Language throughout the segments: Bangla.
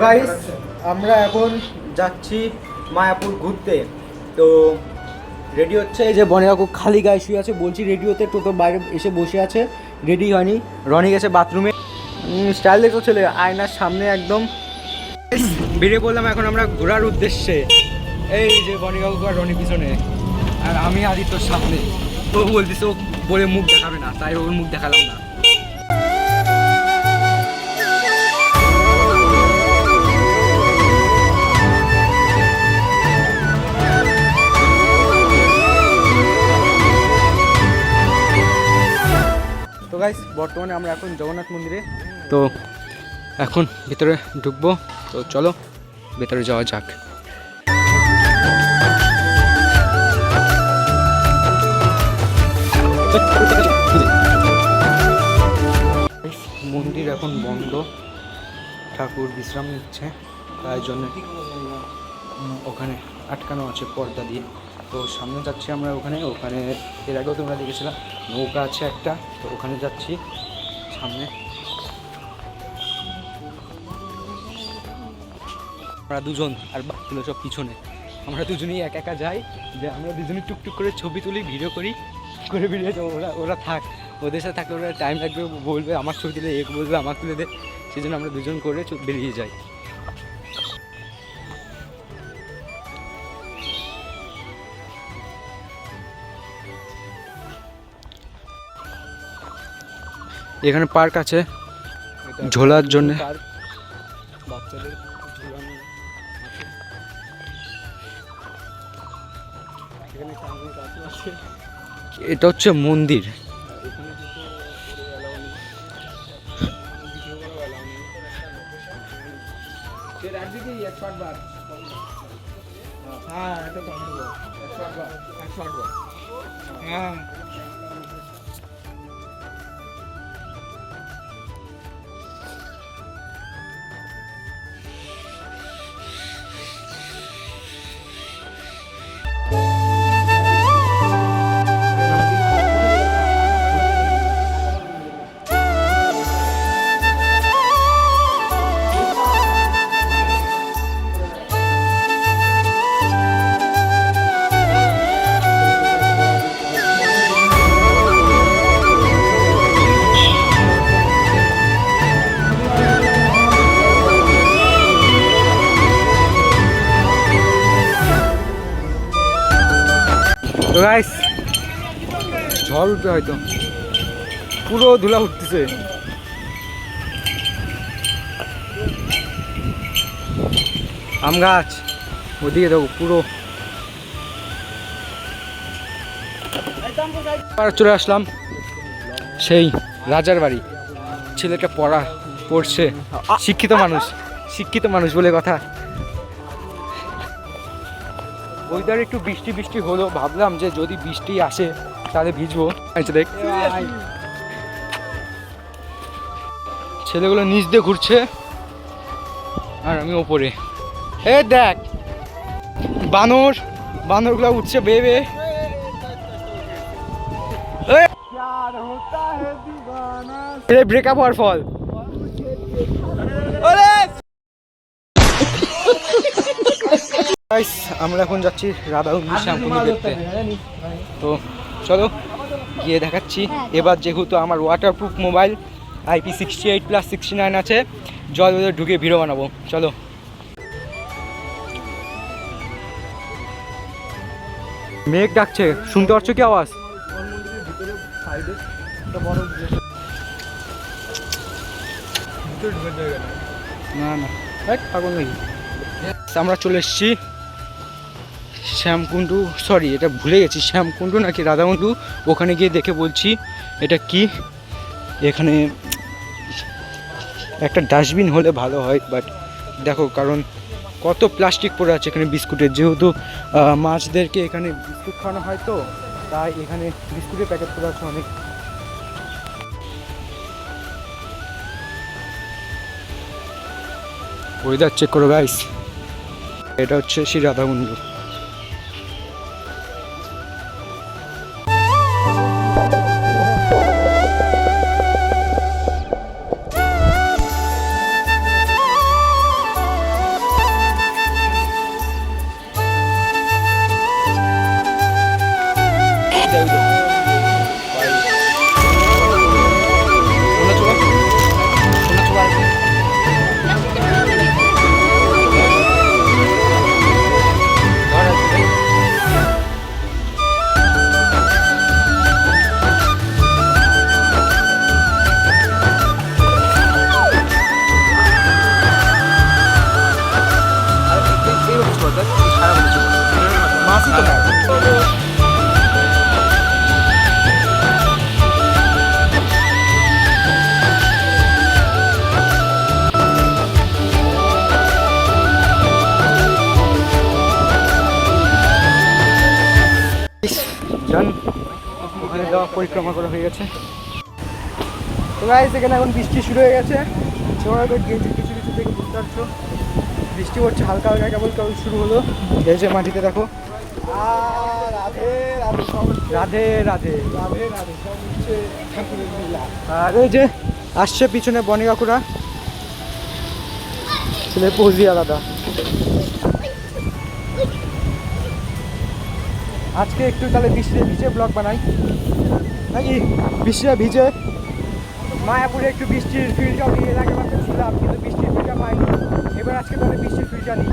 গাইস আমরা এখন যাচ্ছি মায়াপুর ঘুরতে। তো রেডি হচ্ছে, এই যে বনে কাকু খালি গায়ে শুয়ে আছে, বলছি রেডি হতে, টোটো বাইরে এসে বসে আছে, রেডি হয়নি। রনি গেছে বাথরুমে, স্টাইল দেখো চলে আয়নার সামনে একদম। বেরিয়ে পড়লাম এখন আমরা ঘোরার উদ্দেশ্যে। এই যে বনি কাকু আর রনি পিছনে, আর আমি আদিত্যর সামনে। তো বলতেছে ও বলে মুখ দেখাবে না, তাই ওর মুখ দেখালাম না। তো গাইস বর্তমানে আমরা এখন জগন্নাথ মন্দিরে, তো এখন ভিতরে ঢুকবো। তো চলো ভেতরে যাওয়া যাক। মন্দির এখন বন্ধ, ঠাকুর বিশ্রাম নিচ্ছে, তাই জন্য ওখানে আটকানো আছে পর্দা দিয়ে। তো সামনে যাচ্ছি আমরা ওখানে। এর আগেও তোমরা দেখেছিলাম নৌকা আছে একটা, তো ওখানে যাচ্ছি সামনে। আমরা দুজন আর বাকিগুলো সব পিছনে, আমরা দুজনেই একা একা যাই, যে আমরা দুজনেই টুকটুক করে ছবি তুলি, ভিডিও করি করে ভিডিও। ওরা থাক, ওদের সাথে থাকলে ওরা টাইম লাগবে, বলবে আমার ছবি তুলে, এক বলবে আমার তুলে দে, সেই জন্য আমরা দুজন করে বেরিয়ে যাই। এখানে পার্ক আছে ঝোলার জন্য, বাচ্চাদের ঝোলানো আছে। এখানে আছে, এটা হচ্ছে মন্দির। হ্যাঁ তো গাইস ঝড় উঠবে হয়তো, পুরো ধুলা উঠতেছে। আম গাছ ওদিকে দেখো পুরো। চলে আসলাম সেই রাজার বাড়ি। ছেলেটা পড়ছে, শিক্ষিত মানুষ বলে কথা। ওইদার একটু বৃষ্টি বৃষ্টি হলো, ভাবলাম যে যদি বৃষ্টি আসে তাহলে ভিজবো। দেখ ছেলেগুলো নিচ দিয়ে ঘুরছে আর আমি ওপরে। এ দেখ বানরগুলো উঠছে বেয়ে। ব্রেকআপ হওয়ার ফল। আমরা এখন যাচ্ছি রাধাকুণ্ড শ্যামকুণ্ড দেখতে। তো চলো গিয়ে দেখাচ্ছি। এবার যেহেতু আমার ওয়াটারপ্রুফ মোবাইল IP68+69 আছে, জল ওদের ঢুকে ভিডিও বানাবো। চলো। মেঘ ডাকছে, শুনতে পাচ্ছ কি আওয়াজ? না না পাগল নাকি। আমরা চলে এসেছি শ্যামকুণ্ড, সরি এটা ভুলে গেছি, শ্যামকুণ্ড নাকি রাধাকুণ্ড। ওখানে গিয়ে দেখে বলছি এটা কি। এখানে একটা ডাস্টবিন হলে ভালো হয়, বাট দেখো কারণ কত প্লাস্টিক পড়ে আছে এখানে বিস্কুটের। যেহেতু মাছদেরকে এখানে বিস্কুট খাওয়ানো হয়, তো তাই এখানে বিস্কুটের প্যাকেট পড়ে আছে অনেক। ওয়েদার চেক করো গাইস, এটা হচ্ছে শ্রী রাধাকুণ্ড। খুশি তোমার? জান ওখানে যাওয়া পরিক্রমা করা হয়ে গেছে। তো গাইস এখানে এখন বৃষ্টি শুরু হয়ে গেছে, তোমরা তো গেঞ্জি কিছু কিছু থেকে বুঝতে পারছো বৃষ্টি হচ্ছে হালকা হালকা, কেবল কেবল শুরু হলো। এই যে মাটিতে দেখো, রাধে রাধে রাধে রাধে রাধে রাধে সব হচ্ছে ঠাকুরের লীলা। আর এই যে আসছে পিছনে বনি কাকুরা, ছেলে পৌঁছিয়া দাদা। আজকে একটু তাহলে বৃষ্টিতে ভিজে ব্লগ বানাই নাকি? বৃষ্টিতে ভিজে মায়াপুরে একটু বৃষ্টির ফিলটাও নিয়ে এর আগে মাত্র ছিলাম, কিন্তু বৃষ্টির ফিলটা পাইনি। এবার আজকে তাহলে বৃষ্টির ফিলটা নিই।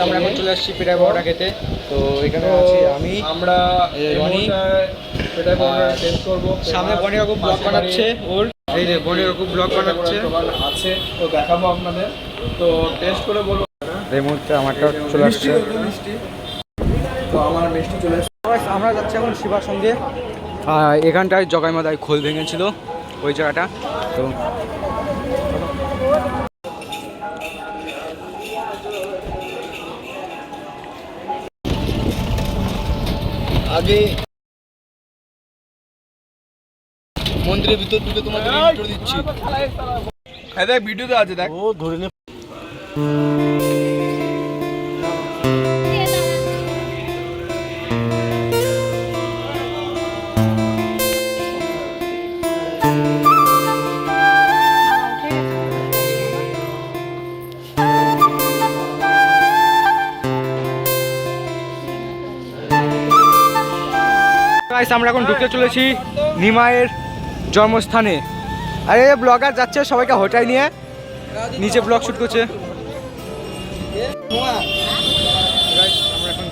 আমরা এখন চলে আসছি পেটাই বড়টা খেতে। তো এখানে আছি আমি, আমরা রনি, পেটাই বড়া টেস্ট করব। সামনে বনি কাকু ব্লগ বানাচ্ছে, ওর এই যে বনি কাকু ব্লগ বানাচ্ছে আছে, তো দেখাবো আপনাদের, তো টেস্ট করে বলবো। এই মুহূর্তে আমারটা চলে আসছে। মিষ্টি, তো আমার মিষ্টি চলে আসছে। আমরা যাচ্ছি এখন শিবার সঙ্গে। এখানটায় জগাইমাদায় খোল ভেঙেছিল ওই জায়গাটা। তো আগে মন্দিরের ভিতর ঢুকে তোমাদের ইন্ট্রো দিচ্ছি। হ্যাঁ দেখ, ভিডিওতে আছে দেখ। ও ধরে নে। আমরা এখন ঢুকতে চলেছি নিমাইয়ের জন্মস্থানে। আরে ব্লগার যাচ্ছে সবাইকে হোটেল নিয়ে, নিচে ব্লগ শুট করছে। আমরা এখন